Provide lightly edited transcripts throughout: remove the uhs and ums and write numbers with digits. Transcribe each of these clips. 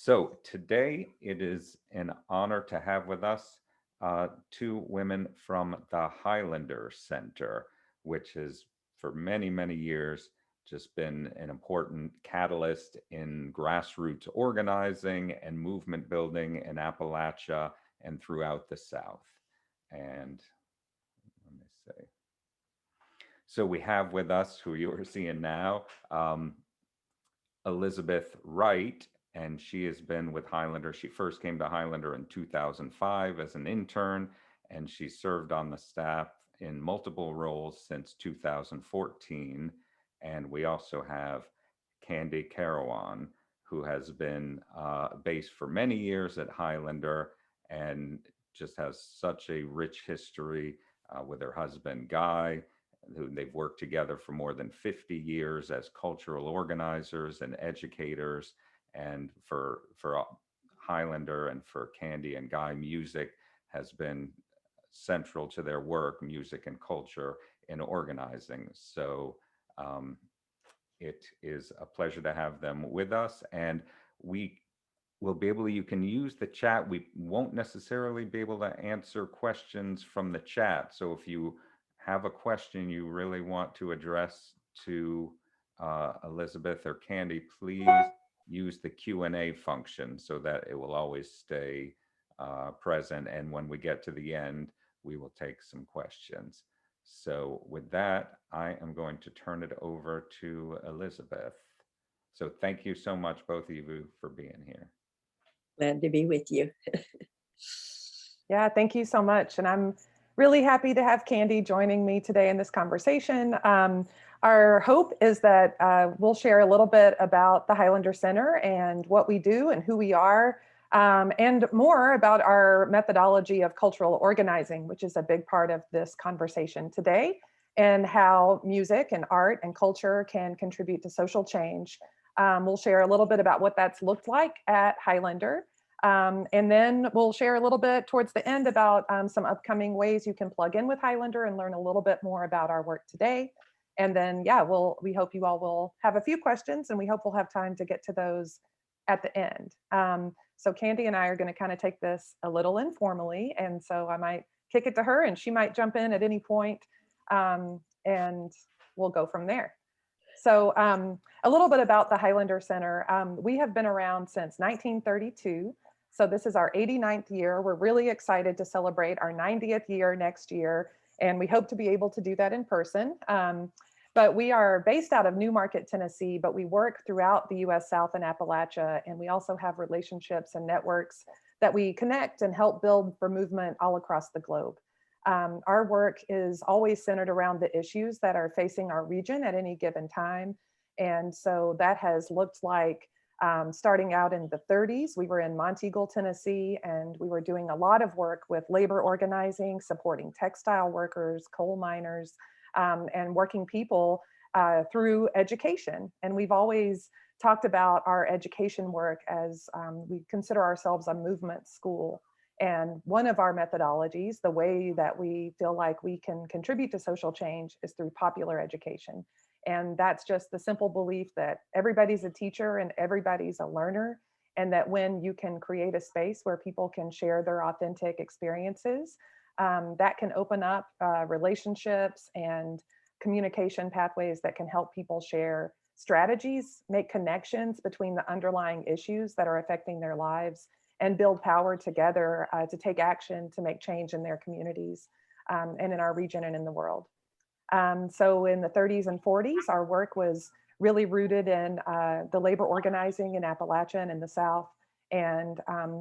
So today it is an honor to have with us two women from the Highlander Center, which has for many, many years just been an important catalyst in grassroots organizing and movement building in Appalachia and throughout the South. And let me say, so we have with us, who you are seeing now, Elizabeth Wright, and she has been with Highlander. She first came to Highlander in 2005 as an intern, and she served on the staff in multiple roles since 2014. And we also have Candie Carawan, who has been based for many years at Highlander and just has such a rich history with her husband, Guy, who they've worked together for more than 50 years as cultural organizers and educators. And for Highlander and for Candie and Guy, music has been central to their work, music and culture in organizing. So it is a pleasure to have them with us. And we will be able to, you can use the chat. We won't necessarily be able to answer questions from the chat. So if you have a question you really want to address to Elizabeth or Candie, please use the Q&A function so that it will always stay present. And when we get to the end, we will take some questions. So with that, I am going to turn it over to Elizabeth. So thank you so much, both of you, for being here. Glad to be with you. Yeah, thank you so much. And I'm really happy to have Candie joining me today in this conversation. Our hope is that we'll share a little bit about the Highlander Center and what we do and who we are, and more about our methodology of cultural organizing, which is a big part of this conversation today, and how music and art and culture can contribute to social change. We'll share a little bit about what that's looked like at Highlander. And then we'll share a little bit towards the end about some upcoming ways you can plug in with Highlander and learn a little bit more about our work today. And then, yeah, we hope you all will have a few questions, and we hope we'll have time to get to those at the end. So Candie and I are going to kind of take this a little informally. And so I might kick it to her and she might jump in at any point, and we'll go from there. So a little bit about the Highlander Center. We have been around since 1932. So this is our 89th year. We're really excited to celebrate our 90th year next year, and we hope to be able to do that in person. But we are based out of Newmarket, Tennessee, but we work throughout the US South and Appalachia, and we also have relationships and networks that we connect and help build for movement all across the globe. Our work is always centered around the issues that are facing our region at any given time. And so that has looked like starting out in the 30s, we were in Monteagle, Tennessee, and we were doing a lot of work with labor organizing, supporting textile workers, coal miners, and working people through education. And we've always talked about our education work as we consider ourselves a movement school. And one of our methodologies, the way that we feel like we can contribute to social change, is through popular education. And that's just the simple belief that everybody's a teacher and everybody's a learner, and that when you can create a space where people can share their authentic experiences, that can open up relationships and communication pathways that can help people share strategies, make connections between the underlying issues that are affecting their lives, and build power together to take action to make change in their communities and in our region and in the world. So in the 30s and 40s, our work was really rooted in the labor organizing in Appalachia and in the South. And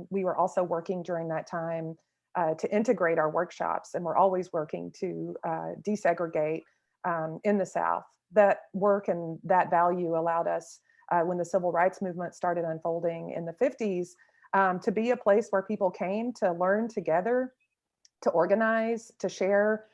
we were also working during that time to integrate our workshops, and we're always working to desegregate in the South. That work and that value allowed us, when the civil rights movement started unfolding in the 50s, to be a place where people came to learn together, to organize, to share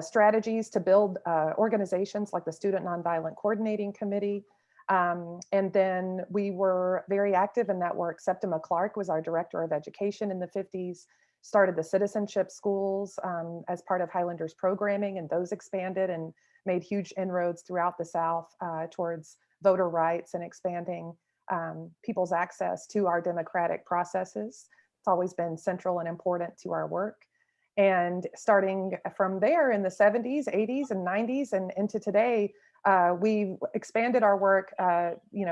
strategies, to build organizations like the Student Nonviolent Coordinating Committee. And then we were very active in that work. Septima Clark was our director of education in the 50s, started the citizenship schools as part of Highlander's programming, and those expanded and made huge inroads throughout the South towards voter rights and expanding people's access to our democratic processes. It's always been central and important to our work. And starting from there in the 70s, 80s, and 90s, and into today, we expanded our work,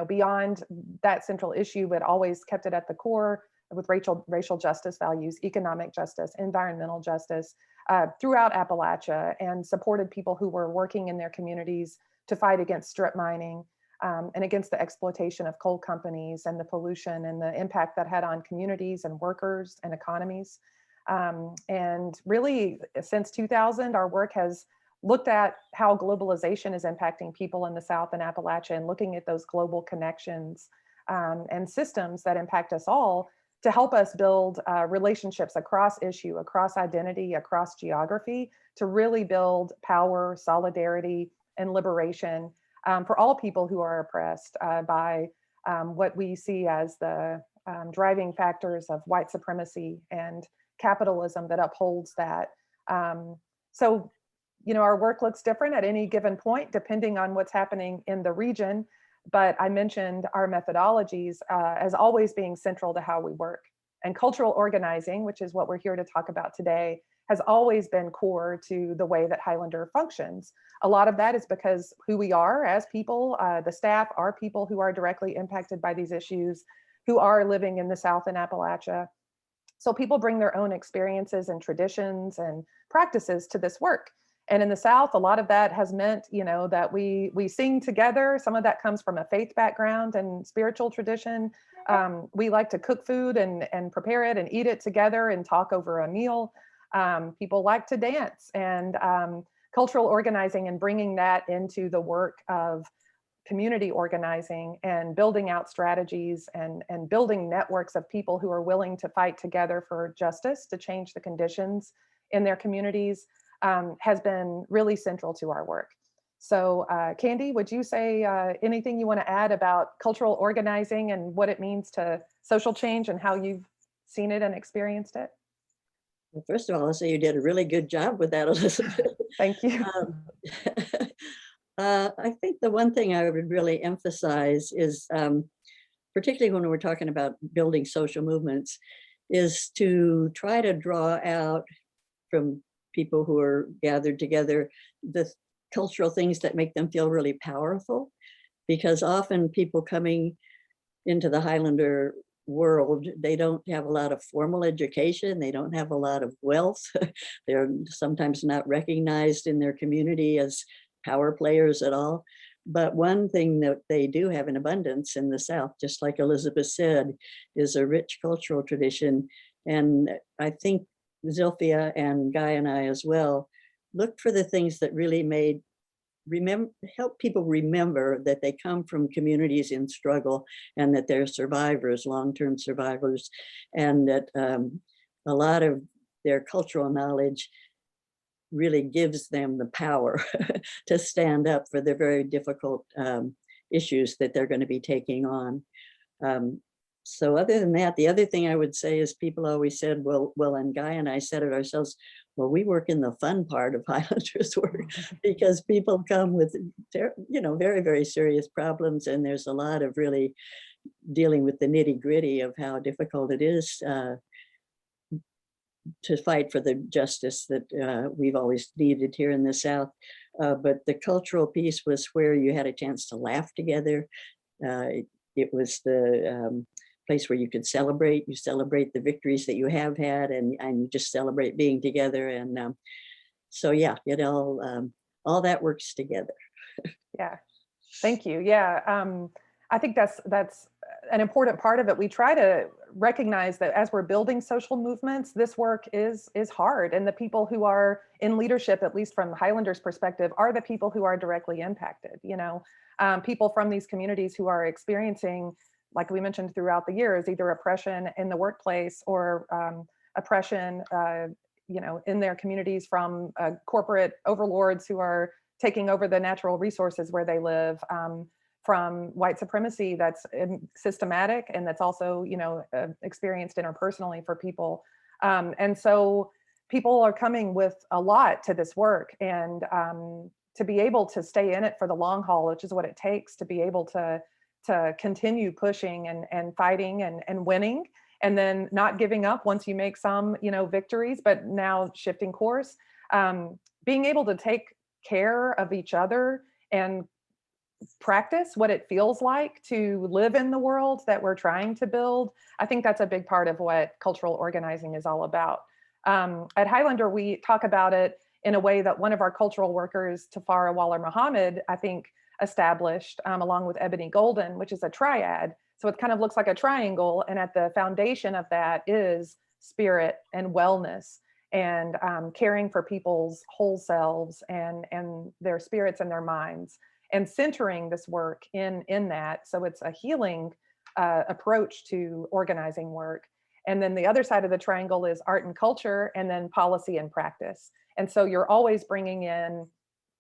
beyond that central issue, but always kept it at the core with racial justice values, economic justice, environmental justice throughout Appalachia, and supported people who were working in their communities to fight against strip mining and against the exploitation of coal companies and the pollution and the impact that had on communities and workers and economies. And really, since 2000, our work has looked at how globalization is impacting people in the South and Appalachia, and looking at those global connections and systems that impact us all to help us build relationships across issue, across identity, across geography, to really build power, solidarity, and liberation for all people who are oppressed by what we see as the driving factors of white supremacy and capitalism that upholds that. So, our work looks different at any given point, depending on what's happening in the region. But I mentioned our methodologies as always being central to how we work. And cultural organizing, which is what we're here to talk about today, has always been core to the way that Highlander functions. A lot of that is because who we are as people, the staff are people who are directly impacted by these issues, who are living in the South and Appalachia. So people bring their own experiences and traditions and practices to this work. And in the South, a lot of that has meant, that we sing together. Some of that comes from a faith background and spiritual tradition. We like to cook food and prepare it and eat it together and talk over a meal. People like to dance, and cultural organizing and bringing that into the work of community organizing and building out strategies and building networks of people who are willing to fight together for justice, to change the conditions in their communities, has been really central to our work. So Candie, would you say anything you want to add about cultural organizing and what it means to social change and how you've seen it and experienced it? Well, first of all, I'll say you did a really good job with that, Elizabeth. Thank you. I think the one thing I would really emphasize is, particularly when we're talking about building social movements, is to try to draw out from people who are gathered together the cultural things that make them feel really powerful. Because often people coming into the Highlander world, they don't have a lot of formal education, they don't have a lot of wealth, they're sometimes not recognized in their community as power players at all. But one thing that they do have in abundance in the South, just like Elizabeth said, is a rich cultural tradition. And I think Zilphia and Guy and I as well looked for the things that really help people remember that they come from communities in struggle, and that they're survivors, long-term survivors, and that a lot of their cultural knowledge really gives them the power to stand up for the very difficult issues that they're going to be taking on. So other than that, the other thing I would say is people always said, well, and Guy and I said it ourselves, well, we work in the fun part of Highlanders work, because people come with, very, very serious problems. And there's a lot of really dealing with the nitty gritty of how difficult it is to fight for the justice that we've always needed here in the South. But the cultural piece was where you had a chance to laugh together. It was the place where you could celebrate. You celebrate the victories that you have had, and you just celebrate being together. And so, yeah, all that works together. Yeah, thank you. Yeah, I think that's an important part of it. We try to recognize that as we're building social movements, this work is hard, and the people who are in leadership, at least from Highlanders' perspective, are the people who are directly impacted. People from these communities who are experiencing, like we mentioned throughout the years, either oppression in the workplace or oppression, in their communities from corporate overlords who are taking over the natural resources where they live, from white supremacy that's systematic and that's also, experienced interpersonally for people. And so people are coming with a lot to this work, and to be able to stay in it for the long haul, which is what it takes to be able to to continue pushing and fighting and winning, and then not giving up once you make some, victories, but now shifting course. Being able to take care of each other and practice what it feels like to live in the world that we're trying to build. I think that's a big part of what cultural organizing is all about. At Highlander, we talk about it in a way that one of our cultural workers, Tafara Waller Muhammad, I think established, along with Ebony Golden, which is a triad. So it kind of looks like a triangle. And at the foundation of that is spirit and wellness, and caring for people's whole selves and their spirits and their minds, and centering this work in that. So it's a healing approach to organizing work. And then the other side of the triangle is art and culture, and then policy and practice. And so you're always bringing in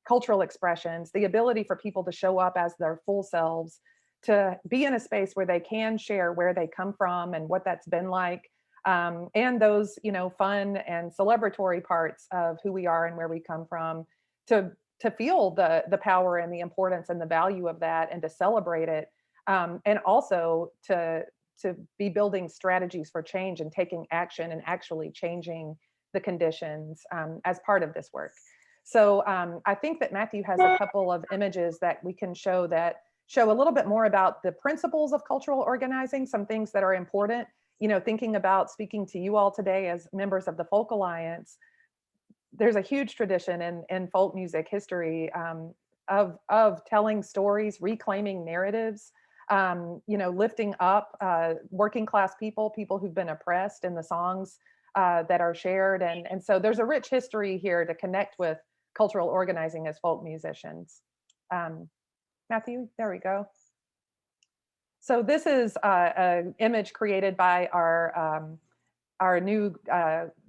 cultural expressions, the ability for people to show up as their full selves, to be in a space where they can share where they come from and what that's been like, and those, fun and celebratory parts of who we are and where we come from, to feel the power and the importance and the value of that, and to celebrate it, and also to be building strategies for change and taking action and actually changing the conditions as part of this work. So I think that Matthew has a couple of images that we can show that show a little bit more about the principles of cultural organizing, some things that are important. Thinking about speaking to you all today as members of the Folk Alliance, there's a huge tradition in folk music history of telling stories, reclaiming narratives, lifting up working class people who've been oppressed in the songs that are shared. And so there's a rich history here to connect with cultural organizing as folk musicians. Matthew, there we go. So this is an image created by our new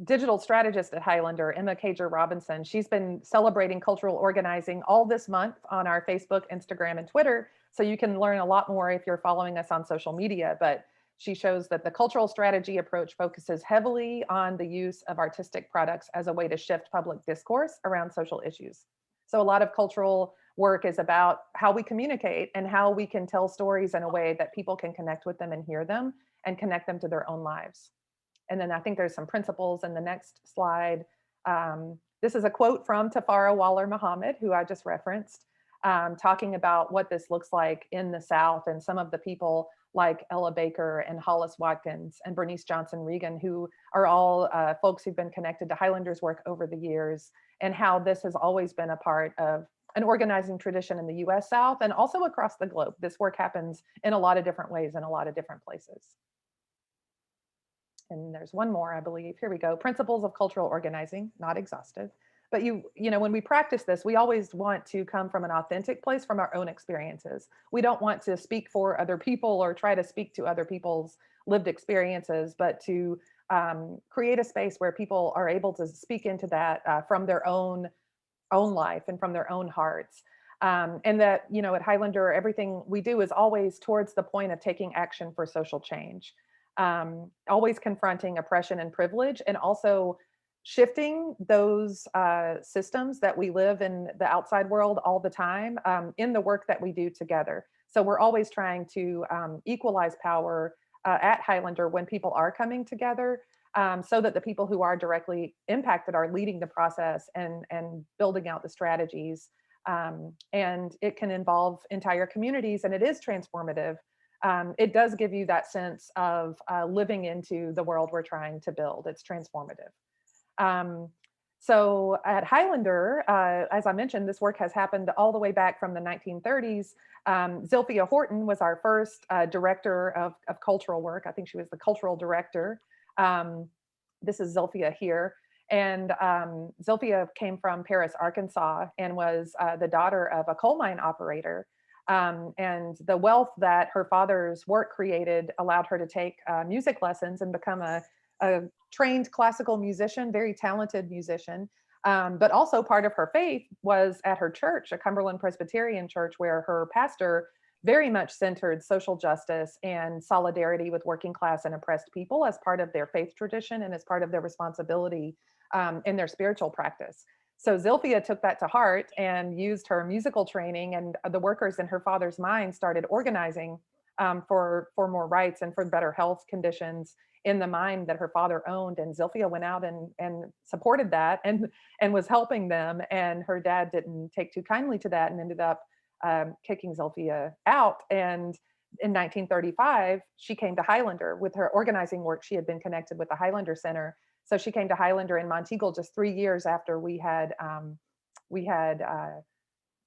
digital strategist at Highlander, Emma Cager Robinson. She's been celebrating cultural organizing all this month on our Facebook, Instagram, and Twitter. So you can learn a lot more if you're following us on social media. But she shows that the cultural strategy approach focuses heavily on the use of artistic products as a way to shift public discourse around social issues. So a lot of cultural work is about how we communicate and how we can tell stories in a way that people can connect with them and hear them and connect them to their own lives. And then I think there's some principles in the next slide. This is a quote from Tafara Waller Muhammad, who I just referenced, talking about what this looks like in the South, and some of the people like Ella Baker and Hollis Watkins and Bernice Johnson Regan, who are all folks who've been connected to Highlander's work over the years, and how this has always been a part of an organizing tradition in the US South and also across the globe. This work happens in a lot of different ways in a lot of different places. And there's one more, I believe. Here we go. Principles of cultural organizing, not exhaustive. But when we practice this, we always want to come from an authentic place, from our own experiences. We don't want to speak for other people or try to speak to other people's lived experiences, but to create a space where people are able to speak into that from their own life and from their own hearts. And that, at Highlander, everything we do is always towards the point of taking action for social change. Always confronting oppression and privilege, and also shifting those systems that we live in the outside world all the time in the work that we do together. So we're always trying to equalize power at Highlander when people are coming together, so that the people who are directly impacted are leading the process and building out the strategies. And it can involve entire communities, and it is transformative. It does give you that sense of living into the world we're trying to build. It's transformative. So at Highlander, as I mentioned, this work has happened all the way back from the 1930s. Zilphia Horton was our first director of cultural work. I think she was the cultural director. This is Zilphia here. And Zilphia came from Paris, Arkansas, and was the daughter of a coal mine operator. And the wealth that her father's work created allowed her to take music lessons and become a trained classical musician, very talented musician. But also part of her faith was at her church, a Cumberland Presbyterian church, where her pastor very much centered social justice and solidarity with working class and oppressed people as part of their faith tradition and as part of their responsibility in their spiritual practice. So Zilphia took that to heart and used her musical training, and the workers in her father's mine started organizing for more rights and for better health conditions in the mine that her father owned. And Zilphia went out and supported that and was helping them. And her dad didn't take too kindly to that and ended up kicking Zilphia out. And in 1935, she came to Highlander with her organizing work. She had been connected with the Highlander Center. So she came to Highlander in Monteagle just 3 years after we had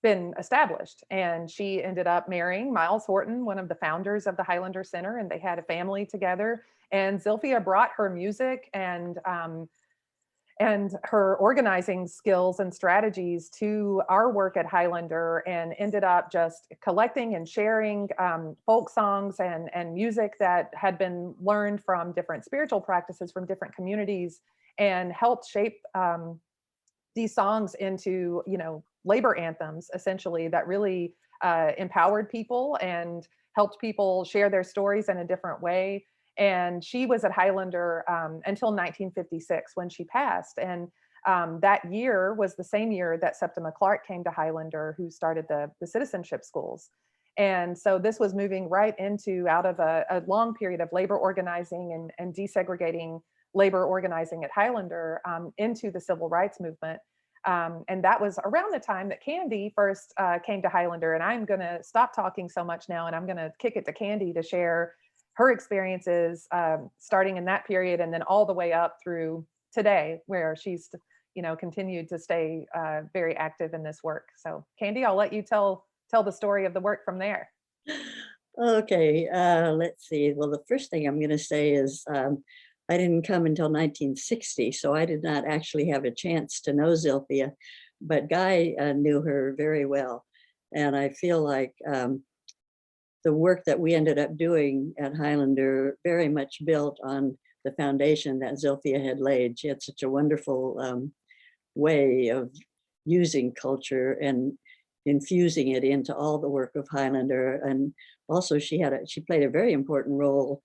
been established. And she ended up marrying Miles Horton, one of the founders of the Highlander Center, and they had a family together. And Zilphia brought her music and her organizing skills and strategies to our work at Highlander, and ended up just collecting and sharing folk songs and music that had been learned from different spiritual practices from different communities, and helped shape these songs into, labor anthems, essentially, that really empowered people and helped people share their stories in a different way. And she was at Highlander until 1956 when she passed. And that year was the same year that Septima Clark came to Highlander, who started the citizenship schools. And so this was moving right into out of a long period of labor organizing and desegregating labor organizing at Highlander into the civil rights movement. And that was around the time that Candie first came to Highlander. And I'm going to stop talking so much now, and I'm going to kick it to Candie to share her experiences starting in that period and then all the way up through today, where she's continued to stay very active in this work. So Candie, I'll let you tell the story of the work from there. Okay, let's see. Well, the first thing I'm going to say is I didn't come until 1960, so I did not actually have a chance to know Zilphia, but Guy knew her very well. And I feel like the work that we ended up doing at Highlander very much built on the foundation that Zilphia had laid. She had such a wonderful way of using culture and infusing it into all the work of Highlander. And also she played a very important role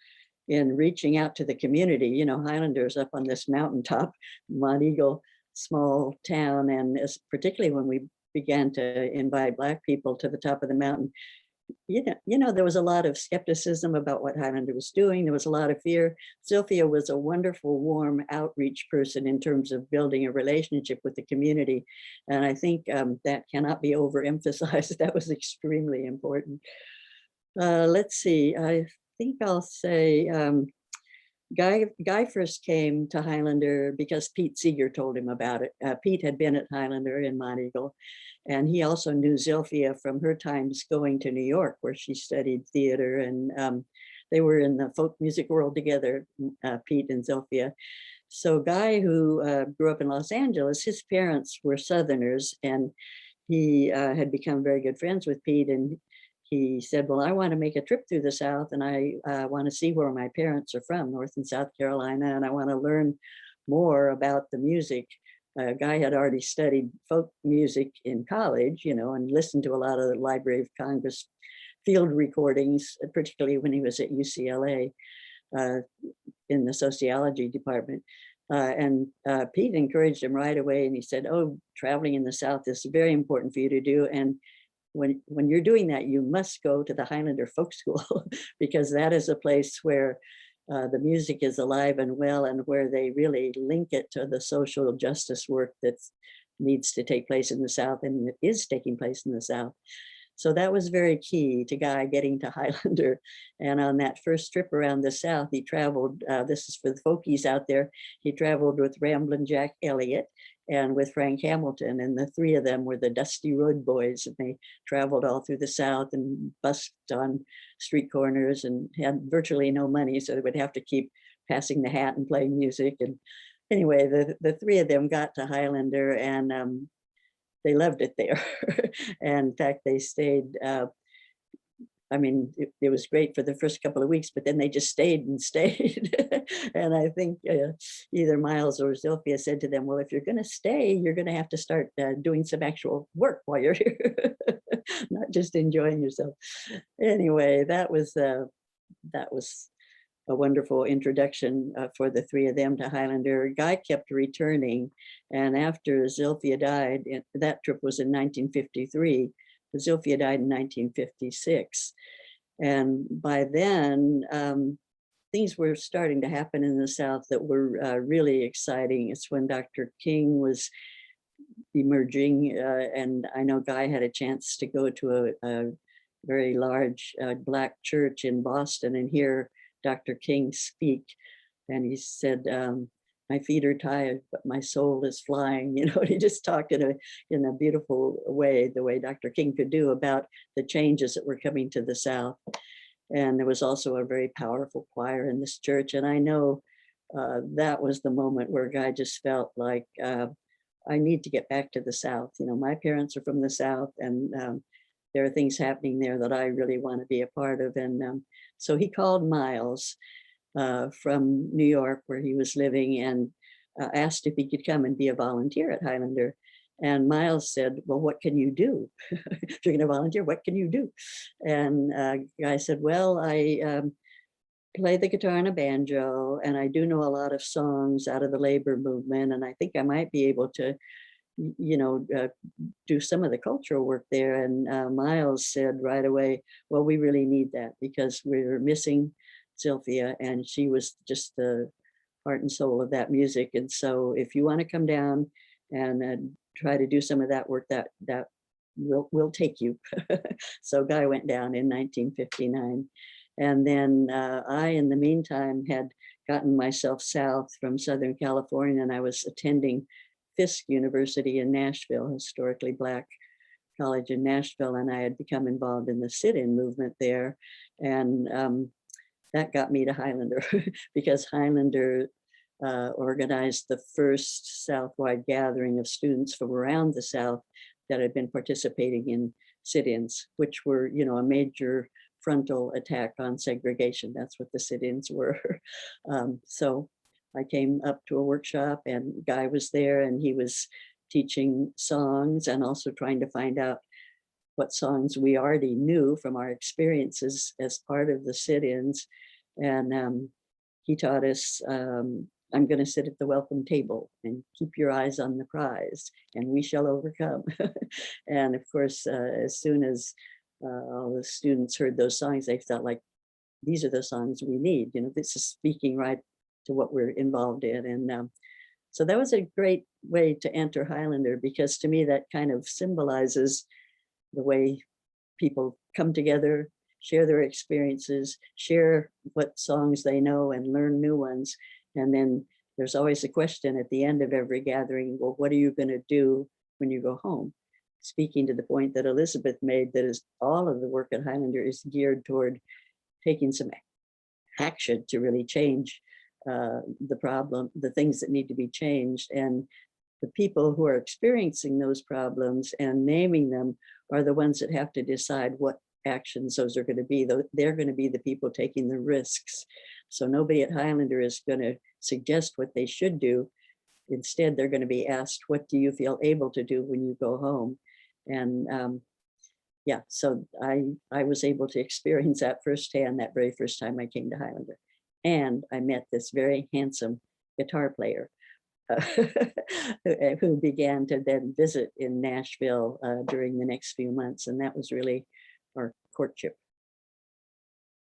in reaching out to the community. Highlander's up on this mountaintop, Monteagle, small town. And particularly when we began to invite Black people to the top of the mountain, there was a lot of skepticism about what Highlander was doing. There was a lot of fear. Zilphia was a wonderful, warm outreach person in terms of building a relationship with the community. And I think that cannot be overemphasized. That was extremely important. Let's see, I think I'll say Guy first came to Highlander because Pete Seeger told him about it. Pete had been at Highlander in Monteagle, and he also knew Zilphia from her times going to New York, where she studied theater, and they were in the folk music world together, Pete and Zilphia. So Guy, who grew up in Los Angeles, his parents were Southerners, and he had become very good friends with Pete, and he said, well, I want to make a trip through the South, and I want to see where my parents are from, North and South Carolina, and I want to learn more about the music. Guy had already studied folk music in college, and listened to a lot of the Library of Congress field recordings, particularly when he was at UCLA in the sociology department. And Pete encouraged him right away, and he said, oh, traveling in the South is very important for you to do. And when you're doing that, you must go to the Highlander Folk School, because that is a place where the music is alive and well, and where they really link it to the social justice work that needs to take place in the South, and it is taking place in the South. So that was very key to Guy getting to Highlander. And on that first trip around the South, he traveled, this is for the folkies out there, he traveled with Ramblin' Jack Elliott and with Frank Hamilton, and the three of them were the Dusty Road Boys, and they traveled all through the South and busked on street corners and had virtually no money, so they would have to keep passing the hat and playing music. And anyway, the three of them got to Highlander, and they loved it there. And in fact, they stayed, it was great for the first couple of weeks, but then they just stayed and stayed. And I think either Miles or Zilphia said to them, well, if you're going to stay, you're going to have to start doing some actual work while you're here, not just enjoying yourself. Anyway, that was a a wonderful introduction for the three of them to Highlander. Guy kept returning, and after Zilphia died, that trip was in 1953, but Zilphia died in 1956. And by then, things were starting to happen in the South that were really exciting. It's when Dr. King was emerging, and I know Guy had a chance to go to a very large Black church in Boston and hear Dr. King speak. And he said, my feet are tired, but my soul is flying. You know, he just talked in a beautiful way, the way Dr. King could do, about the changes that were coming to the South. And there was also a very powerful choir in this church. And I know that was the moment where Guy just felt like, I need to get back to the South. You know, my parents are from the South, and there are things happening there that I really want to be a part of. And so he called Miles from New York, where he was living, and asked if he could come and be a volunteer at Highlander. And Miles said, well, what can you do? If you're going to volunteer, what can you do? And Guy said, well, I play the guitar and a banjo, and I do know a lot of songs out of the labor movement, and I think I might be able to, you know, do some of the cultural work there. And Miles said right away, well, we really need that, because we're missing Zilphia, and she was just the heart and soul of that music. And so if you want to come down and try to do some of that work, that we'll take you. So Guy went down in 1959. And then I, in the meantime, had gotten myself south from Southern California, and I was attending Fisk University in Nashville, historically Black college in Nashville, and I had become involved in the sit-in movement there. And that got me to Highlander, because Highlander organized the first Southwide gathering of students from around the South that had been participating in sit-ins, which were, you know, a major frontal attack on segregation. That's what the sit-ins were. So I came up to a workshop, and Guy was there, and he was teaching songs and also trying to find out what songs we already knew from our experiences as part of the sit-ins. And he taught us, I'm going to sit at the welcome table and keep your eyes on the prize, and we shall overcome. And of course, as soon as all the students heard those songs, they felt like, these are the songs we need. You know, this is speaking right to what we're involved in. And so that was a great way to enter Highlander, because to me, that kind of symbolizes the way people come together, share their experiences, share what songs they know, and learn new ones. And then there's always a question at the end of every gathering, well, what are you going to do when you go home? Speaking to the point that Elizabeth made, that is, all of the work at Highlander is geared toward taking some action to really change the problem, the things that need to be changed. And the people who are experiencing those problems and naming them are the ones that have to decide what actions those are going to be. They're going to be the people taking the risks. So nobody at Highlander is going to suggest what they should do. Instead, they're going to be asked, what do you feel able to do when you go home? And yeah, so I was able to experience that firsthand that very first time I came to Highlander. And I met this very handsome guitar player who began to then visit in Nashville during the next few months. And that was really our courtship.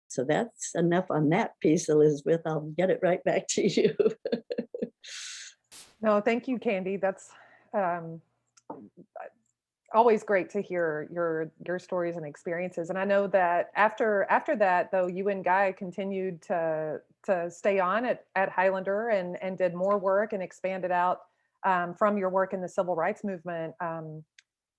So that's enough on that piece, Elizabeth. I'll get it right back to you. No, thank you, Candie. That's always great to hear your stories and experiences. And I know that after that, though, you and Guy continued to stay on at Highlander and did more work and expanded out from your work in the civil rights movement.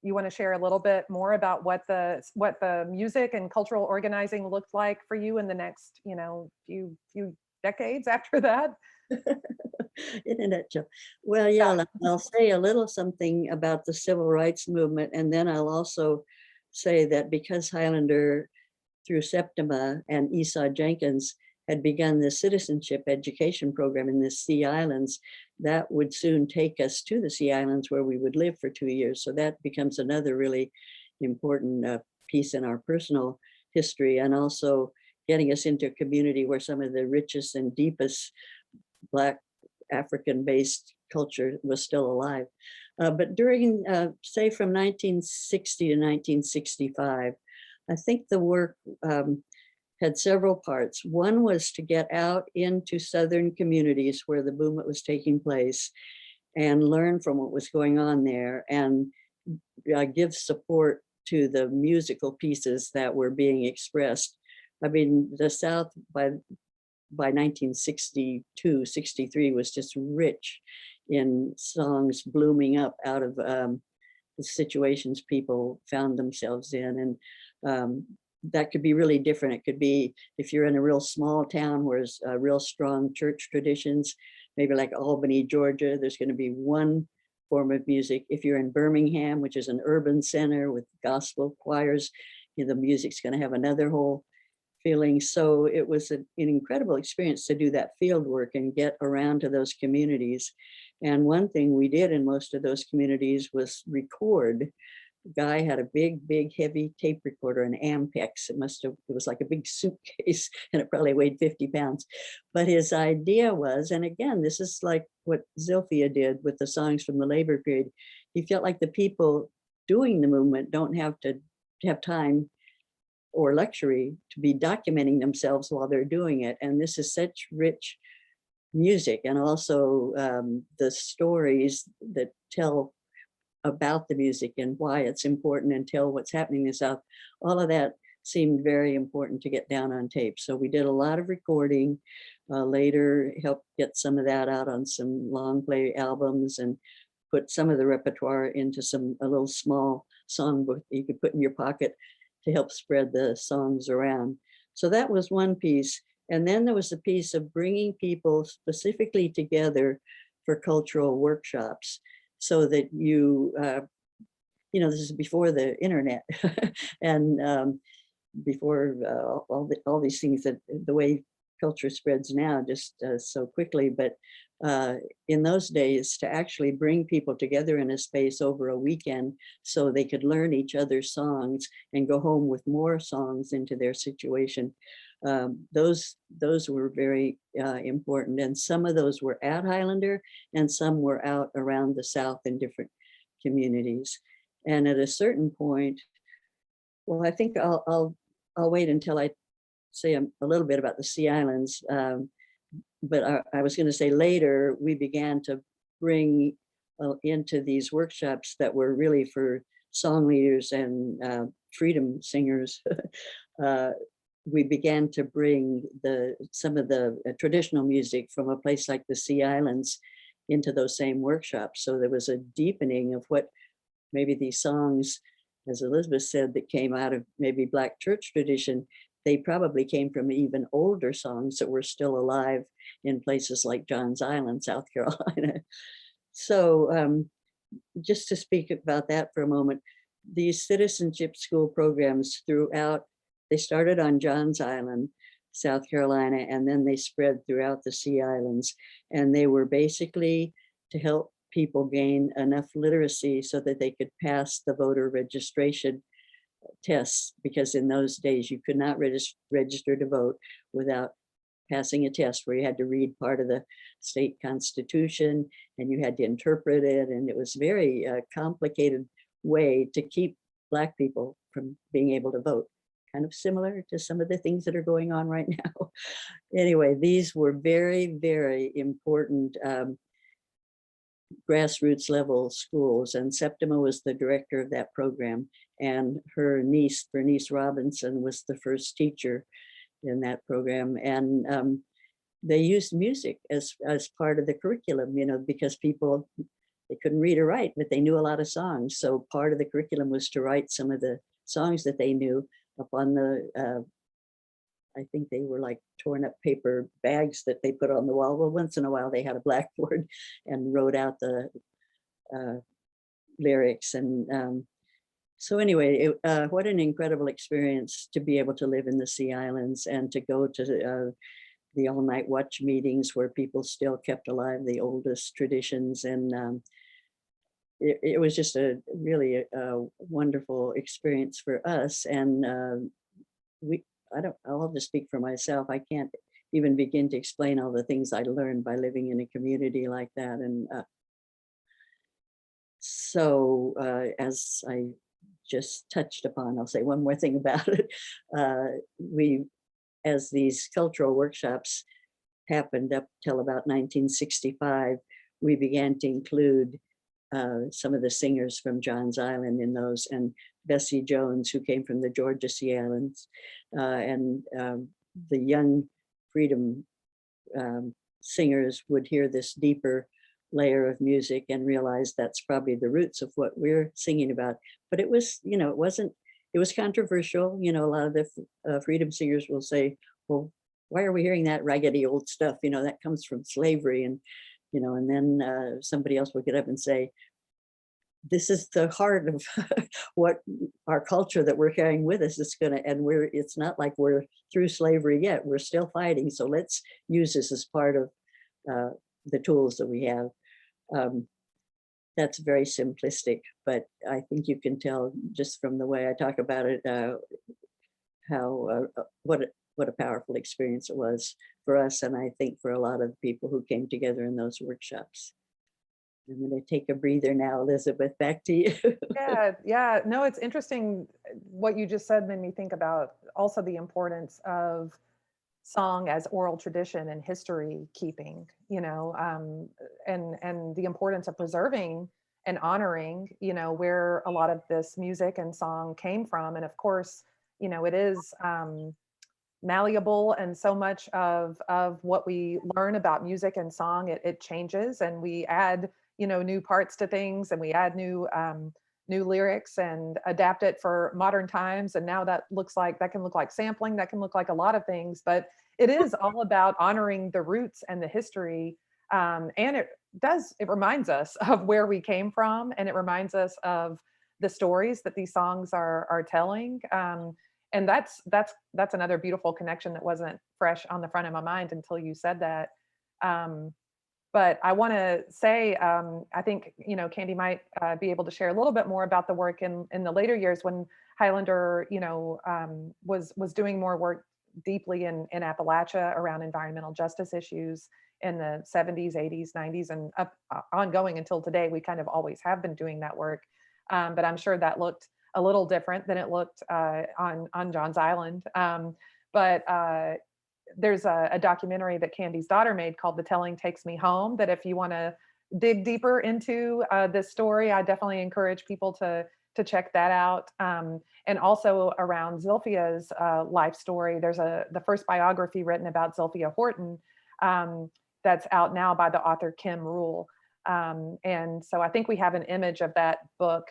You want to share a little bit more about what the music and cultural organizing looked like for you in the next, few decades after that? In a nutshell. Well, yeah, I'll say a little something about the civil rights movement, and then I'll also say that because Highlander, through Septima and Esau Jenkins, had begun the citizenship education program in the Sea Islands, that would soon take us to the Sea Islands, where we would live for 2 years. So that becomes another really important piece in our personal history. And also getting us into a community where some of the richest and deepest Black African-based culture was still alive. But during, say, from 1960 to 1965, I think the work had several parts. One was to get out into Southern communities where the movement was taking place and learn from what was going on there, and give support to the musical pieces that were being expressed. I mean, the South by 1962, 63 was just rich in songs blooming up out of the situations people found themselves in. And that could be really different. It could be if you're in a real small town where there's real strong church traditions, maybe like Albany, Georgia, there's going to be one form of music. If you're in Birmingham, which is an urban center with gospel choirs, you know, the music's going to have another whole feeling. So it was an incredible experience to do that field work and get around to those communities. And one thing we did in most of those communities was record. Guy had a big, heavy tape recorder, an Ampex. It was like a big suitcase, and it probably weighed 50 pounds. But his idea was, and again, this is like what Zilphia did with the songs from the labor period. He felt like the people doing the movement don't have to have time or luxury to be documenting themselves while they're doing it. And this is such rich music, and also the stories that tell about the music and why it's important and tell what's happening in the South. All of that seemed very important to get down on tape. So we did a lot of recording, later helped get some of that out on some long play albums, and put some of the repertoire into a little small songbook you could put in your pocket to help spread the songs around. So that was one piece. And then there was a piece of bringing people specifically together for cultural workshops, so that you know, this is before the internet and before all these things, that the way culture spreads now just so quickly. But in those days, to actually bring people together in a space over a weekend so they could learn each other's songs and go home with more songs into their situation, those were very important. And some of those were at Highlander, and some were out around the South in different communities. And at a certain point, well, I think I'll wait until I say a little bit about the Sea Islands. But I was going to say later, we began to bring into these workshops that were really for song leaders and freedom singers. We began to bring some of the traditional music from a place like the Sea Islands into those same workshops. So there was a deepening of what maybe these songs, as Elizabeth said, that came out of maybe Black church tradition, they probably came from even older songs that were still alive in places like Johns Island, South Carolina. So just to speak about that for a moment, these citizenship school programs throughout, they started on Johns Island, South Carolina, and then they spread throughout the Sea Islands. And they were basically to help people gain enough literacy so that they could pass the voter registration tests, because in those days you could not register to vote without passing a test where you had to read part of the state constitution and you had to interpret it. And it was very complicated way to keep Black people from being able to vote. Kind of similar to some of the things that are going on right now. Anyway, these were very, very important grassroots level schools, and Septima was the director of that program, and her niece, Bernice Robinson, was the first teacher in that program. And they used music as part of the curriculum, you know, because people, they couldn't read or write, but they knew a lot of songs. So part of the curriculum was to write some of the songs that they knew up on the, I think they were like torn up paper bags that they put on the wall. Well, once in a while they had a blackboard and wrote out the lyrics. And so anyway, what an incredible experience to be able to live in the Sea Islands and to go to the all-night watch meetings where people still kept alive the oldest traditions. And it was just a really wonderful experience for us. And I'll just speak for myself. I can't even begin to explain all the things I learned by living in a community like that. And as I just touched upon, I'll say one more thing about it. As these cultural workshops happened up till about 1965, we began to include some of the singers from Johns Island in those, and Bessie Jones, who came from the Georgia Sea Islands, and the young freedom singers would hear this deeper layer of music and realize that's probably the roots of what we're singing about. But it was, it was controversial. A lot of the freedom singers will say, well, why are we hearing that raggedy old stuff? That comes from slavery. And then somebody else will get up and say, this is the heart of what our culture that we're carrying with us is it's not like we're through slavery yet. We're still fighting. So let's use this as part of the tools that we have. That's very simplistic, but I think you can tell just from the way I talk about it, what a powerful experience it was for us. And I think for a lot of people who came together in those workshops. I'm going to take a breather now, Elizabeth, back to you. Yeah. No, it's interesting. What you just said made me think about also the importance of song as oral tradition and history keeping, and the importance of preserving and honoring, where a lot of this music and song came from. And of course, it is malleable, and so much of what we learn about music and song, it changes, and we add new parts to things, and we add new lyrics and adapt it for modern times. And now that can look like sampling, that can look like a lot of things, but it is all about honoring the roots and the history. And it reminds us of where we came from, and it reminds us of the stories that these songs are telling. And that's another beautiful connection that wasn't fresh on the front of my mind until you said that. But I want to say, I think, Candie might be able to share a little bit more about the work in the later years when Highlander, was doing more work deeply in Appalachia around environmental justice issues in the 70s, 80s, 90s, and ongoing until today. We kind of always have been doing that work. But I'm sure that looked a little different than it looked on Johns Island. But there's a documentary that Candie's daughter made called The Telling Takes Me Home, that if you want to dig deeper into this story, I definitely encourage people to check that out. And also around Zilphia's life story, there's the first biography written about Zilphia Horton that's out now by the author Kim Rule. And so I think we have an image of that book,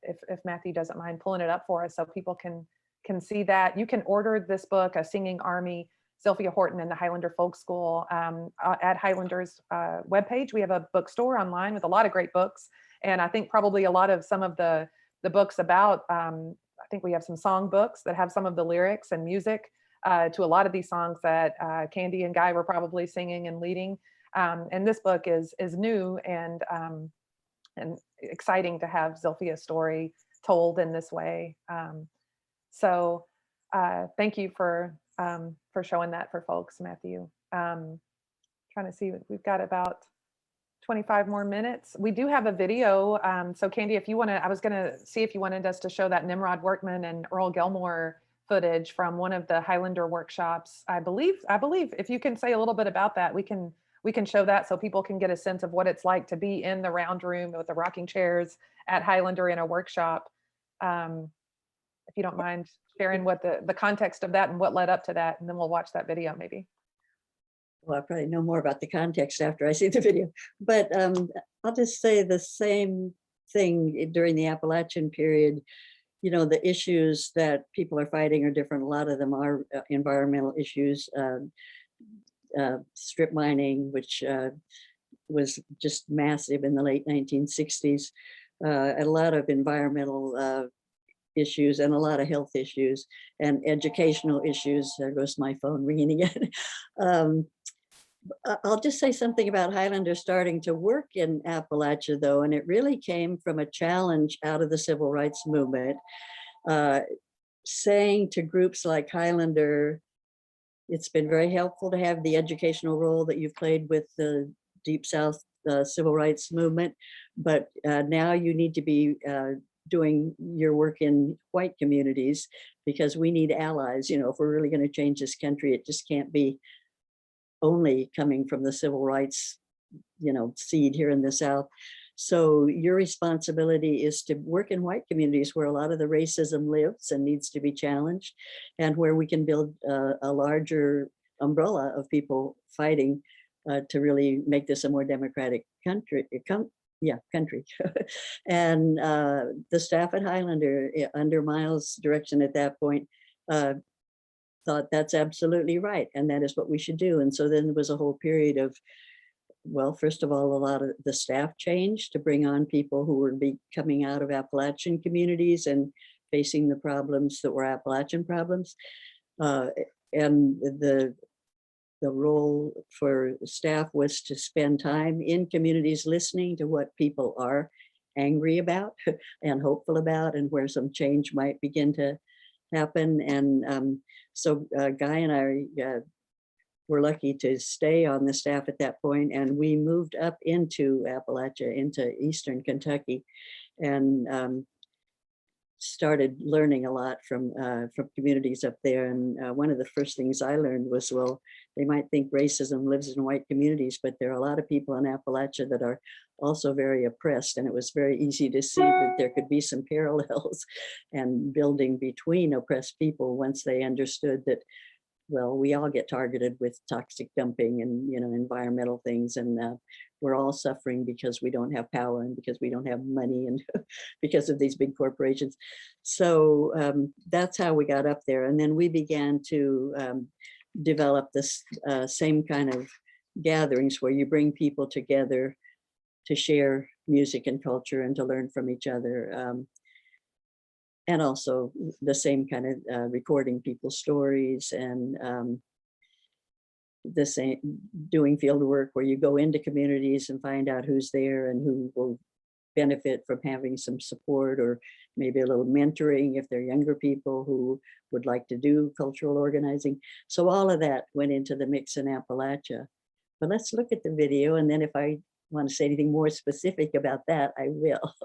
if Matthew doesn't mind pulling it up for us so people can see that. You can order this book, A Singing Army, Zilphia Horton and the Highlander Folk School, at Highlander's webpage. We have a bookstore online with a lot of great books. And I think probably a lot of some of the books about, I think we have some song books that have some of the lyrics and music to a lot of these songs that Candie and Guy were probably singing and leading. And this book is new and exciting to have Zilphia's story told in this way. So thank you for showing that for folks, Matthew. Trying to see, we've got about 25 more minutes. We do have a video. So Candie, if you want to, I was going to see if you wanted us to show that Nimrod Workman and Earl Gilmore footage from one of the Highlander workshops. I believe if you can say a little bit about that, we can show that so people can get a sense of what it's like to be in the round room with the rocking chairs at Highlander in a workshop. If you don't mind sharing what the context of that and what led up to that, and then we'll watch that video maybe. Well, I probably know more about the context after I see the video, but I'll just say the same thing during the Appalachian period. The issues that people are fighting are different. A lot of them are environmental issues, strip mining, which was just massive in the late 1960s, a lot of environmental issues and a lot of health issues and educational issues. There goes my phone ringing again. I'll just say something about Highlander starting to work in Appalachia, though, and it really came from a challenge out of the civil rights movement. saying to groups like Highlander, it's been very helpful to have the educational role that you've played with the Deep South civil rights movement, but now you need to be doing your work in white communities, because we need allies. You know, if we're really going to change this country, it just can't be only coming from the civil rights, you know, seed here in the South. So your responsibility is to work in white communities where a lot of the racism lives and needs to be challenged, and where we can build a larger umbrella of people fighting to really make this a more democratic country. Country. And the staff at Highlander, under Miles' direction at that point, thought that's absolutely right, and that is what we should do. And so then there was a whole period of, well, first of all, a lot of the staff changed to bring on people who were coming out of Appalachian communities and facing the problems that were Appalachian problems. And the role for staff was to spend time in communities listening to what people are angry about and hopeful about, and where some change might begin to happen. And so Guy and I were lucky to stay on the staff at that point, and we moved up into Appalachia, into Eastern Kentucky, and started learning a lot from communities up there. And one of the first things I learned was, well, they might think racism lives in white communities, but there are a lot of people in Appalachia that are also very oppressed. And it was very easy to see that there could be some parallels and building between oppressed people once they understood that, well, we all get targeted with toxic dumping and, you know, environmental things, and we're all suffering because we don't have power and because we don't have money and because of these big corporations. So that's how we got up there. And then we began to develop this same kind of gatherings where you bring people together to share music and culture and to learn from each other. And also the same kind of recording people's stories, and the same doing field work where you go into communities and find out who's there and who will benefit from having some support, or maybe a little mentoring if they're younger people who would like to do cultural organizing. So all of that went into the mix in Appalachia. But let's look at the video, and then if I want to say anything more specific about that, I will.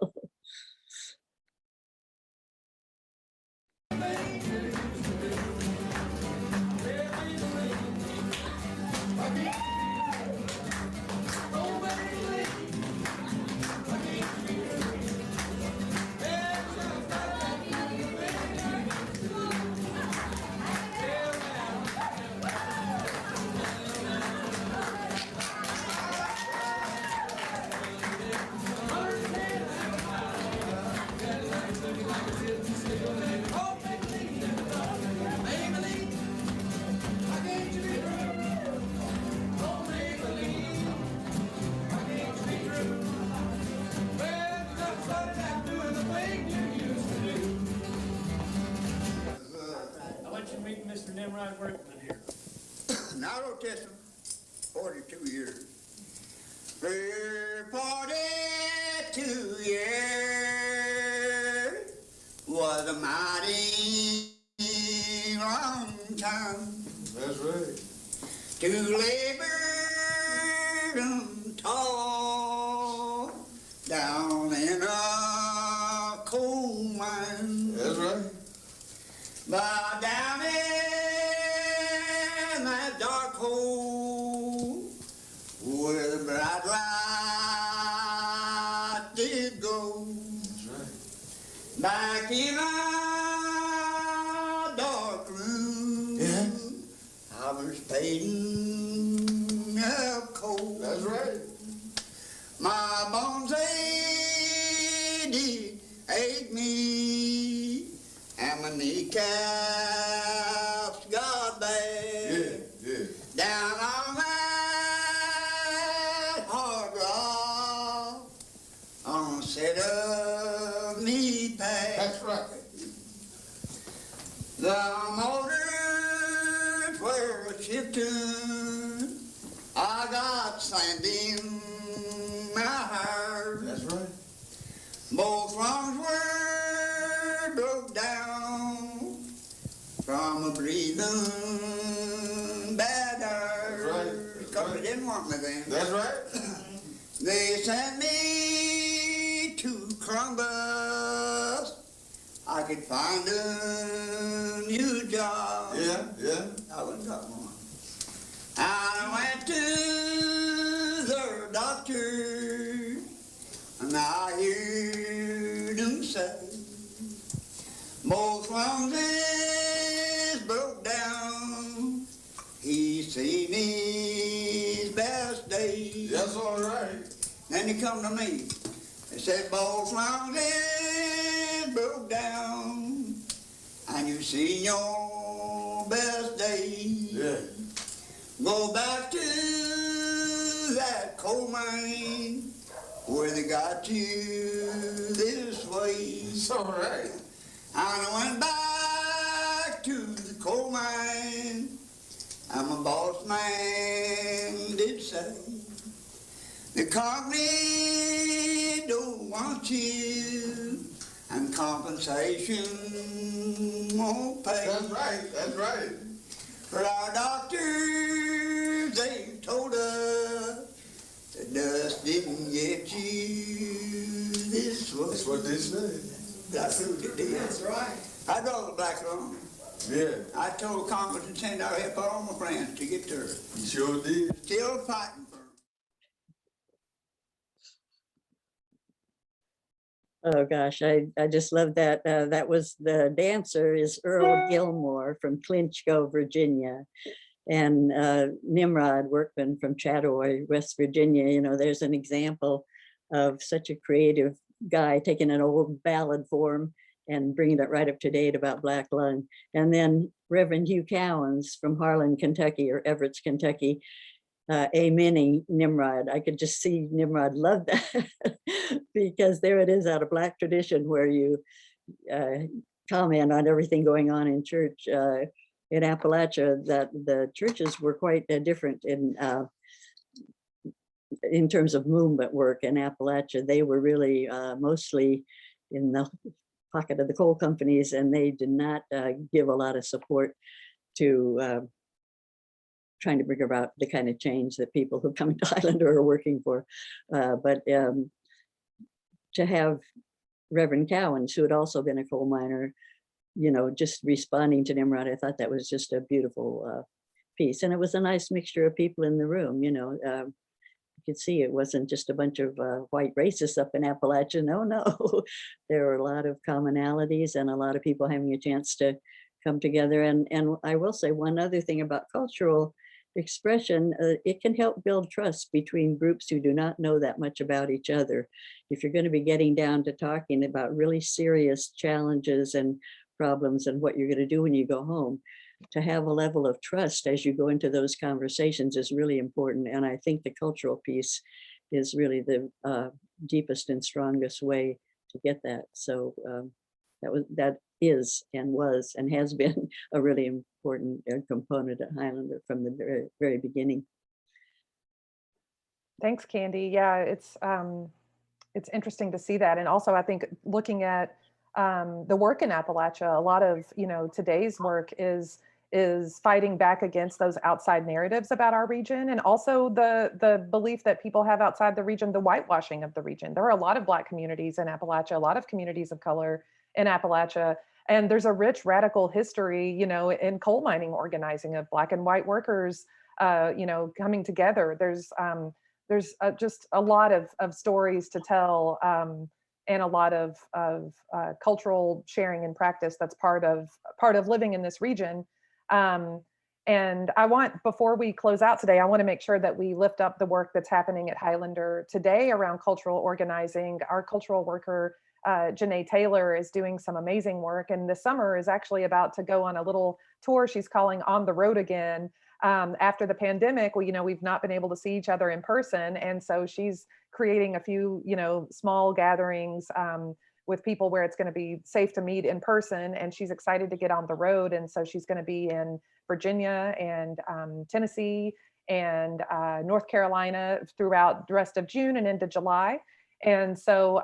Wright workman here. Narrow Testament, 42 years. For 42 years was a mighty long time. That's right. To labor and toil down in a coal mine. That's right. But down in that dark hole where the bright light did go. That's right. Back in a dark room, Yeah. I was fading up cold. That's right. My bones they did ache me, and my kneecaps got bad. Yeah. Down on that hard rock on a set of knee pads. That's right. The motors were shifting. I got sand in my hair. That's right. Both lungs were broke down want me then. That's right. They sent me to Columbus. I could find a new job. Yeah, yeah. I wouldn't got one. I went to the doctor, and I heard him say, most lungs is broke down. He's seen his best days. That's all right. Then he come to me. He said, both lungs is broke down, and you've seen your best days. Yeah. Go back to that coal mine where they got you this way. It's all right. And I went back to the coal mine, and my boss man did say, the company don't want you, and compensation won't pay. That's right. That's right. But our doctors, they told us, the dust didn't get you this way. That's what they say. That's what it did. That's right. I drove the black lung. Yeah. I told Congress and send out help all my friends to get there. You sure did. Still fighting for 'em. Oh gosh, I just love that. That was the dancer is Earl Gilmore from Clinchco, Virginia. And Nimrod Workman from Chattaway, West Virginia. You know, there's an example of such a creative guy taking an old ballad form and bringing it right up to date about black lung. And then Reverend Hugh Cowens from Harlan, Kentucky, or Everett's, Kentucky, amening Nimrod. I could just see Nimrod love that because there it is out of Black tradition where you comment on everything going on in church. In Appalachia, that the churches were quite different in terms of movement work. In Appalachia, they were really mostly in the pocket of the coal companies, and they did not give a lot of support to trying to bring about the kind of change that people who come to Highlander are working for. But to have Reverend Cowens, who had also been a coal miner, you know, just responding to Nimrod, I thought that was just a beautiful piece. And it was a nice mixture of people in the room, you know. You could see it wasn't just a bunch of white racists up in Appalachia. No, no. There were a lot of commonalities and a lot of people having a chance to come together. And I will say one other thing about cultural expression, it can help build trust between groups who do not know that much about each other. If you're going to be getting down to talking about really serious challenges and problems and what you're going to do when you go home, to have a level of trust as you go into those conversations is really important. And I think the cultural piece is really the deepest and strongest way to get that. So that is and was and has been a really important component at Highlander from the very, very beginning. Thanks, Candie. Yeah, it's interesting to see that. And also I think looking at the work in Appalachia, a lot of, you know, today's work is fighting back against those outside narratives about our region, and also the belief that people have outside the region, the whitewashing of the region. There are a lot of Black communities in Appalachia, a lot of communities of color in Appalachia, and there's a rich radical history, you know, in coal mining organizing of Black and white workers, you know, coming together. There's just a lot of stories to tell, and a lot of cultural sharing and practice that's part of living in this region. And I want, before we close out today, I want to make sure that we lift up the work that's happening at Highlander today around cultural organizing. Our cultural worker, Janae Taylor, is doing some amazing work, and this summer is actually about to go on a little tour she's calling On the Road Again. After the pandemic, well, you know, we've not been able to see each other in person. And so she's creating a few, you know, small gatherings with people where it's going to be safe to meet in person. And she's excited to get on the road. And so she's going to be in Virginia and Tennessee and North Carolina throughout the rest of June and into July. And so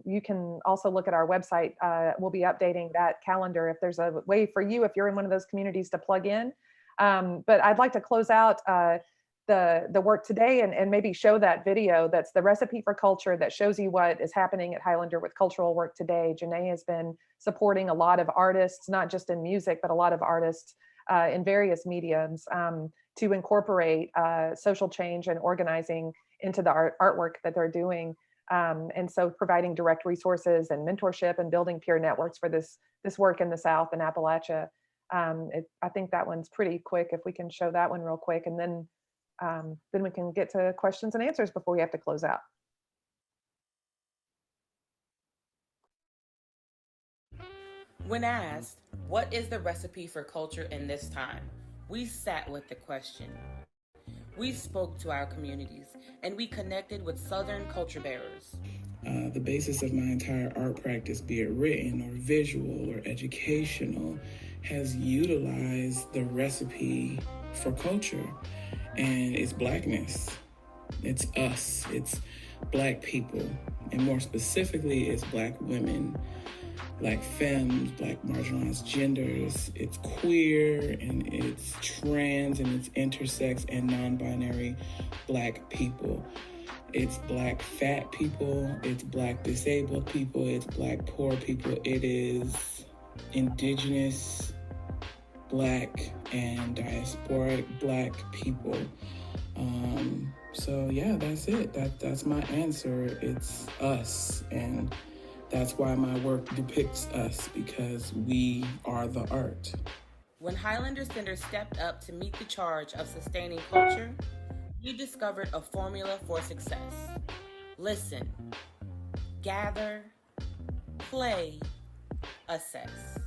you can also look at our website. We'll be updating that calendar if there's a way for you, if you're in one of those communities, to plug in. But I'd like to close out the work today and maybe show that video that's the recipe for culture that shows you what is happening at Highlander with cultural work today. Janae has been supporting a lot of artists, not just in music, but a lot of artists in various mediums to incorporate social change and organizing into the artwork that they're doing. And so providing direct resources and mentorship and building peer networks for this work in the South and Appalachia. I think that one's pretty quick. If we can show that one real quick, and then we can get to questions and answers before we have to close out. When asked, what is the recipe for culture in this time? We sat with the question. We spoke to our communities and we connected with Southern culture bearers. The basis of my entire art practice, be it written or visual or educational, has utilized the recipe for culture, and it's Blackness. It's us, it's Black people, and more specifically, it's Black women, Black femmes, Black marginalized genders, it's queer, and it's trans, and it's intersex and non-binary Black people. It's Black fat people, it's Black disabled people, it's Black poor people, it is indigenous Black and diasporic Black people. So yeah, that's it. That's my answer. It's us, and that's why my work depicts us, because we are the art. When Highlander Center stepped up to meet the charge of sustaining culture, we discovered a formula for success. Listen, gather, play, assess.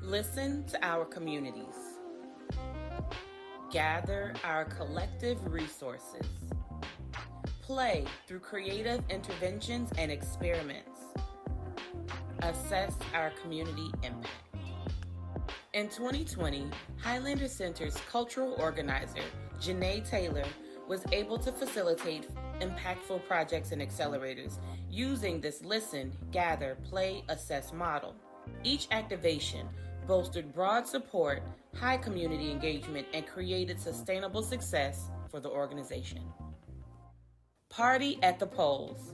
Listen to our communities. Gather our collective resources. Play through creative interventions and experiments. Assess our community impact. In 2020, Highlander Center's cultural organizer, Janae Taylor, was able to facilitate impactful projects and accelerators using this listen, gather, play, assess model. Each activation bolstered broad support, high community engagement, and created sustainable success for the organization. Party at the polls.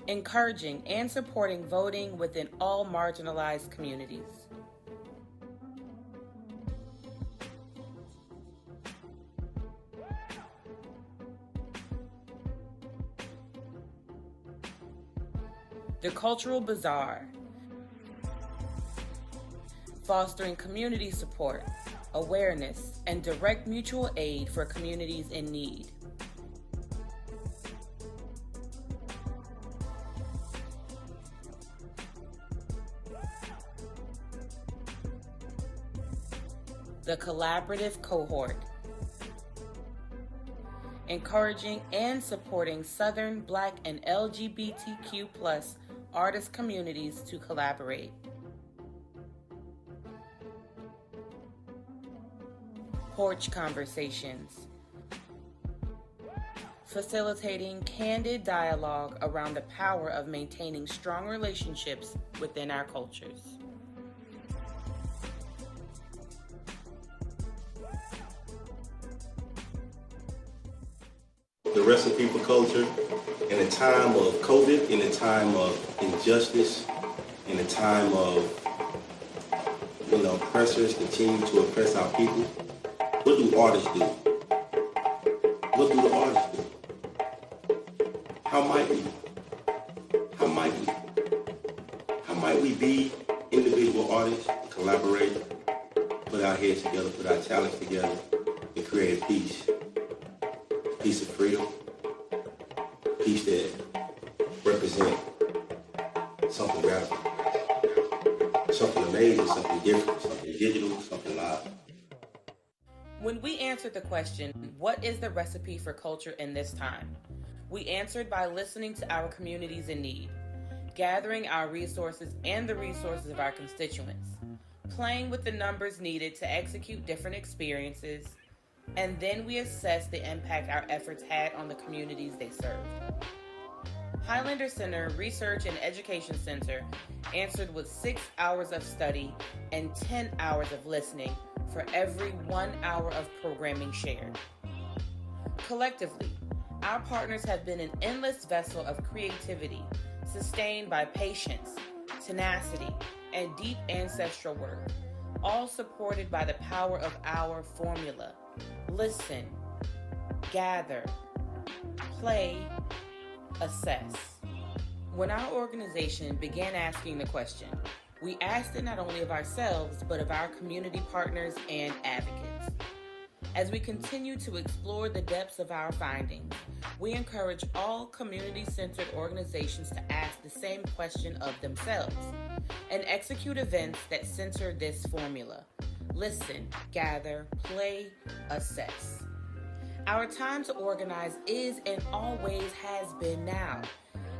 Encouraging and supporting voting within all marginalized communities. The Cultural Bazaar. Fostering community support, awareness, and direct mutual aid for communities in need. The Collaborative Cohort. Encouraging and supporting Southern Black and LGBTQ+ artist communities to collaborate. Porch Conversations. Facilitating candid dialogue around the power of maintaining strong relationships within our cultures. The recipe for culture in a time of COVID, in a time of injustice, in a time of oppressors continue to oppress our people. What do artists do? What do the artists do? How might we? How might we? How might we be individual artists, collaborate, put our heads together, put our talents together, and create a piece? Piece of freedom, piece that represent something radical, something amazing, something different, something digital, something live. When we answered the question, what is the recipe for culture in this time? We answered by listening to our communities in need, gathering our resources and the resources of our constituents, playing with the numbers needed to execute different experiences, and then we assess the impact our efforts had on the communities they served. Highlander Center Research and Education Center answered with 6 hours of study and 10 hours of listening for every 1 hour of programming shared. Collectively, our partners have been an endless vessel of creativity, sustained by patience, tenacity, and deep ancestral work, all supported by the power of our formula: listen, gather, play, assess. When our organization began asking the question, we asked it not only of ourselves, but of our community partners and advocates. As we continue to explore the depths of our findings, we encourage all community-centered organizations to ask the same question of themselves and execute events that center this formula: listen, gather, play, assess. Our time to organize is and always has been now,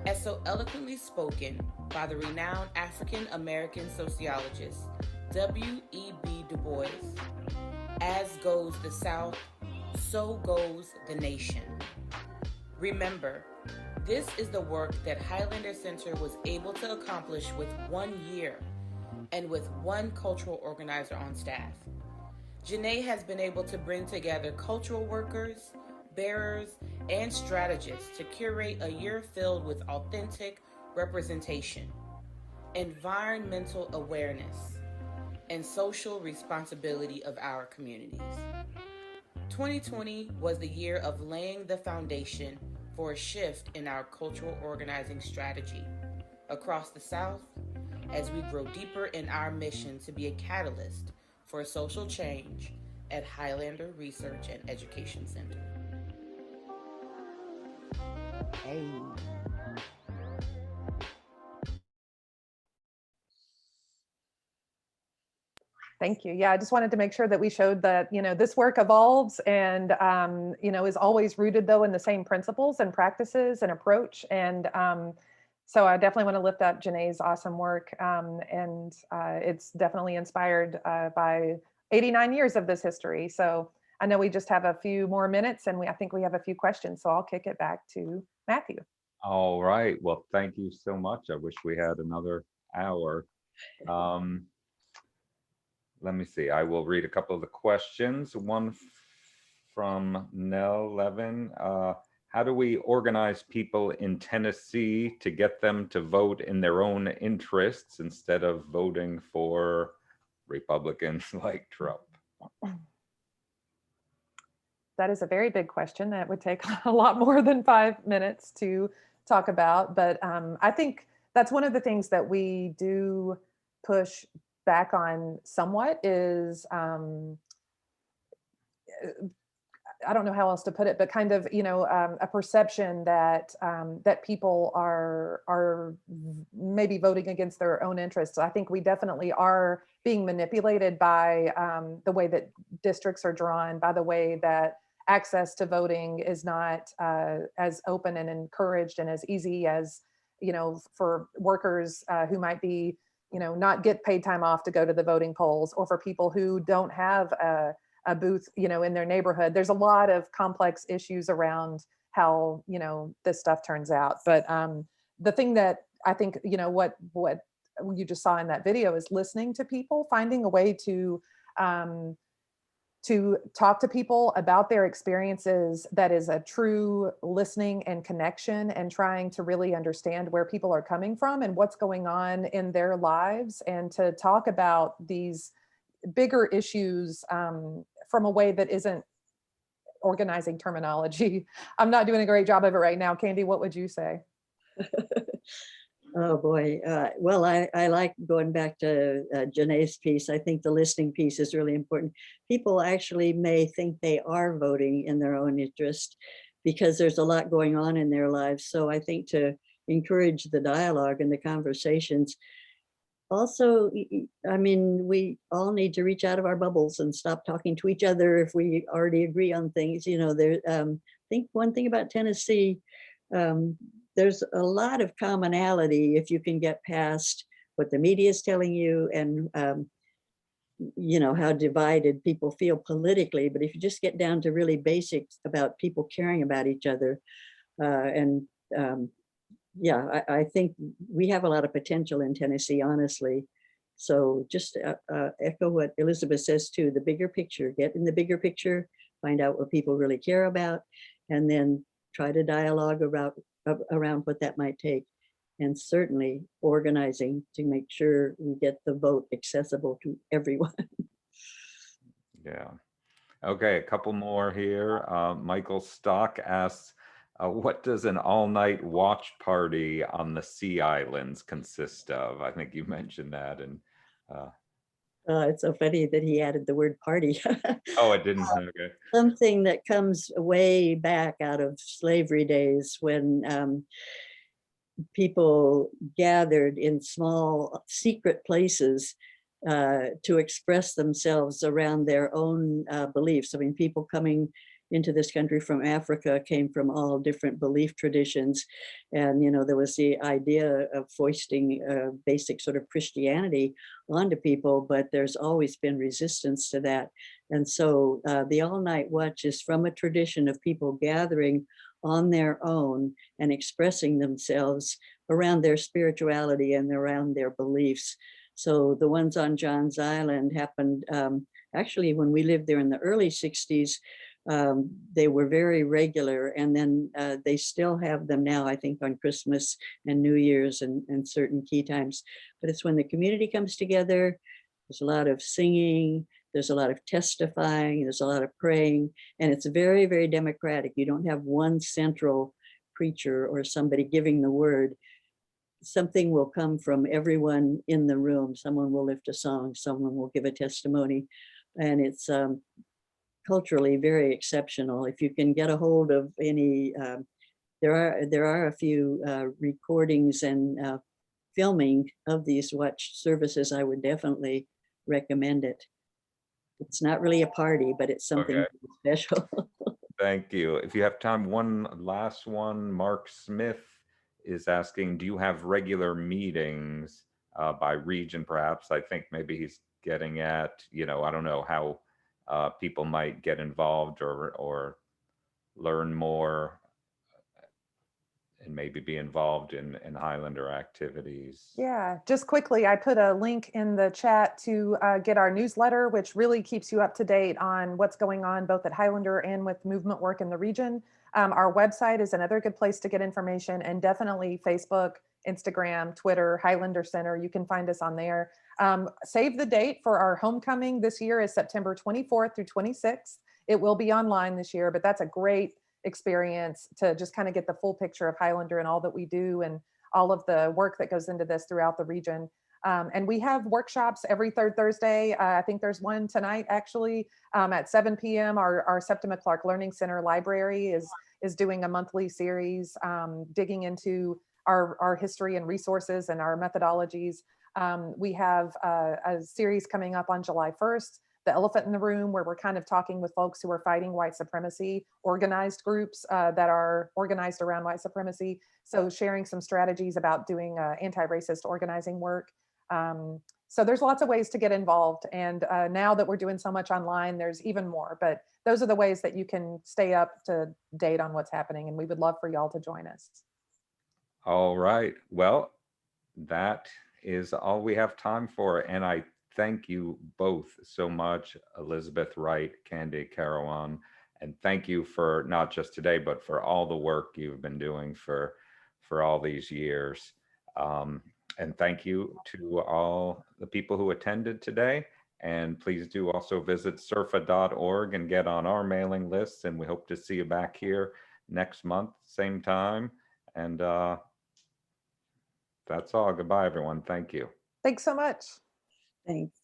as so eloquently spoken by the renowned African-American sociologist W.E.B. Du Bois. As goes the South, so goes the nation. Remember, this is the work that Highlander Center was able to accomplish with 1 year and with one cultural organizer on staff. Janae has been able to bring together cultural workers, bearers, and strategists to curate a year filled with authentic representation, environmental awareness, and social responsibility of our communities. 2020 was the year of laying the foundation for a shift in our cultural organizing strategy across the South as we grow deeper in our mission to be a catalyst for social change at Highlander Research and Education Center. Hey. Thank you. Yeah, I just wanted to make sure that we showed that, this work evolves and, is always rooted though in the same principles and practices and approach. And so I definitely want to lift up Janae's awesome work. And it's definitely inspired by 89 years of this history. So I know we just have a few more minutes and I think we have a few questions. So I'll kick it back to Matthew. All right. Well, thank you so much. I wish we had another hour. Let me see. I will read a couple of the questions. One from Nell Levin. How do we organize people in Tennessee to get them to vote in their own interests instead of voting for Republicans like Trump? That is a very big question that would take a lot more than 5 minutes to talk about. But I think that's one of the things that we do push back on somewhat is, I don't know how else to put it, but kind of, a perception that that people are maybe voting against their own interests. I think we definitely are being manipulated by the way that districts are drawn, by the way that access to voting is not as open and encouraged and as easy as, for workers who might be, not get paid time off to go to the voting polls, or for people who don't have a booth, in their neighborhood. There's a lot of complex issues around how, this stuff turns out. But the thing that I think, what you just saw in that video is listening to people, finding a way to talk to people about their experiences that is a true listening and connection, and trying to really understand where people are coming from and what's going on in their lives, and to talk about these bigger issues from a way that isn't organizing terminology. I'm not doing a great job of it right now. Candie, what would you say? Oh boy. Well, I like going back to Janae's piece. I think the listening piece is really important. People actually may think they are voting in their own interest because there's a lot going on in their lives. So I think to encourage the dialogue and the conversations. Also, I mean, we all need to reach out of our bubbles and stop talking to each other if we already agree on things. I think one thing about Tennessee, there's a lot of commonality if you can get past what the media is telling you and, how divided people feel politically. But if you just get down to really basics about people caring about each other, I think we have a lot of potential in Tennessee, honestly, So just echo what Elizabeth says too, the bigger picture, get in the bigger picture, find out what people really care about, and then try to dialogue around what that might take. And certainly organizing to make sure we get the vote accessible to everyone. Yeah. Okay, a couple more here. Michael Stock asks, what does an all-night watch party on the Sea Islands consist of? I think you mentioned that. And It's so funny that he added the word party. oh, it didn't. Okay. Something that comes way back out of slavery days when people gathered in small secret places to express themselves around their own beliefs. I mean, people coming into this country from Africa came from all different belief traditions. And, you know, there was the idea of foisting basic sort of Christianity onto people, but there's always been resistance to that. And so the all-night watch is from a tradition of people gathering on their own and expressing themselves around their spirituality and around their beliefs. So the ones on John's Island happened actually when we lived there in the early 60s. They were very regular, and then they still have them now, I think, on Christmas and New Year's and certain key times. But it's when the community comes together, there's a lot of singing, there's a lot of testifying, there's a lot of praying, and it's very, very democratic. You don't have one central preacher or somebody giving the word. Something will come from everyone in the room. Someone will lift a song, someone will give a testimony, and it's culturally very exceptional. If you can get a hold of any, there are a few recordings and filming of these watch services. I would definitely recommend it. It's not really a party, but it's something special. Thank you. If you have time, one last one. Mark Smith is asking, do you have regular meetings by region, perhaps? I think maybe he's getting at, you know, I don't know how people might get involved or learn more and maybe be involved in Highlander activities. Yeah, just quickly, I put a link in the chat to get our newsletter, which really keeps you up to date on what's going on both at Highlander and with movement work in the region. Our website is another good place to get information, and definitely Facebook, Instagram, Twitter, Highlander Center. You can find us on there. Save the date for our homecoming this year is September 24th through 26th. It will be online this year, but that's a great experience to just kind of get the full picture of Highlander and all that we do and all of the work that goes into this throughout the region. And we have workshops every third Thursday. I think there's one tonight actually at 7 p.m. Our Septima Clark Learning Center library is doing a monthly series digging into our history and resources and our methodologies. We have a series coming up on July 1st, The Elephant in the Room, where we're kind of talking with folks who are fighting white supremacy, organized groups that are organized around white supremacy. So sharing some strategies about doing anti-racist organizing work. So there's lots of ways to get involved. And now that we're doing so much online, there's even more. But those are the ways that you can stay up to date on what's happening. And we would love for y'all to join us. All right. Well, that is all we have time for. And I thank you both so much, Elizabeth Wright, Candie Carawan, and thank you for not just today, but for all the work you've been doing for all these years. And thank you to all the people who attended today. And please do also visit serfa.org and get on our mailing lists. And we hope to see you back here next month, same time. And that's all. Goodbye, everyone. Thank you. Thanks so much. Thanks.